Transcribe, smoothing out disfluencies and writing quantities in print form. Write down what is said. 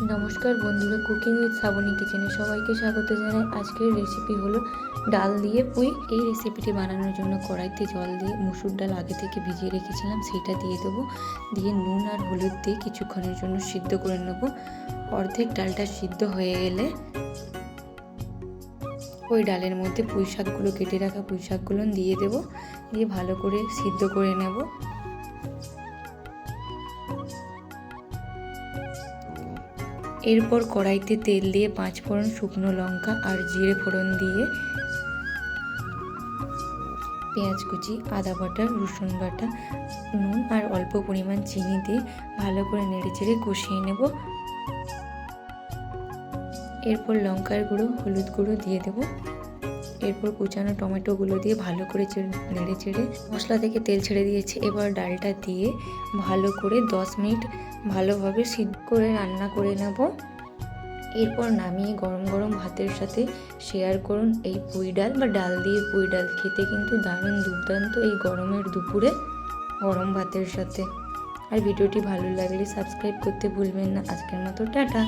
নমস্কার বন্ধুরা, cooking with Shrabani কিচেনে সবাইকে স্বাগত জানাই। আজকের রেসিপি হলো ডাল দিয়ে পুঁই। এই রেসিপিটি বানানোর জন্য কড়াইতে জল দিয়ে মুসুর ডাল আগে থেকে ভিজিয়ে রেখেছিলাম, সেটা দিয়ে দেবো। দিয়ে নুন আর হলুদ দিয়ে কিছুক্ষণের জন্য সিদ্ধ করে নেব। অর্ধেক ডালটা সিদ্ধ হয়ে গেলে ওই ডালের মধ্যে পুঁই শাকগুলো, কেটে রাখা পুঁই শাকগুলো দিয়ে দেবো। দিয়ে ভালো করে সিদ্ধ করে নেব। এরপর কড়াইতে তেল দিয়ে 5 ফোড়ন, শুকনো লঙ্কা আর জিরে ফোড়ন দিয়ে পেঁয়াজ কুচি, আদা বাটা, রসুন বাটা, নুন আর অল্প পরিমাণ চিনি দিয়ে ভালো করে নেড়েচেড়ে কষিয়ে নেব। এরপর লঙ্কার গুঁড়ো, হলুদ গুঁড়ো দিয়ে দেব। এরপর কুচানো টমেটোগুলো দিয়ে ভালো করে নেড়েচেড়ে মশলা থেকে তেল ছেড়ে দিয়েছে। এবার ডালটা দিয়ে ভালো করে 10 মিনিট ভালোভাবে সিদ্ধ করে রান্না করে নেব। এরপর নামিয়ে গরম গরম ভাতের সাথে শেয়ার করুন এই পুঁই ডাল বা ডাল দিয়ে পুঁই ডাল। খেতে কিন্তু দারুণ দুর্দান্ত এই গরমের দুপুরে গরম ভাতের সাথে। আর ভিডিওটি ভালো লাগলে সাবস্ক্রাইব করতে ভুলবেন না। আজকের মতো টাটা।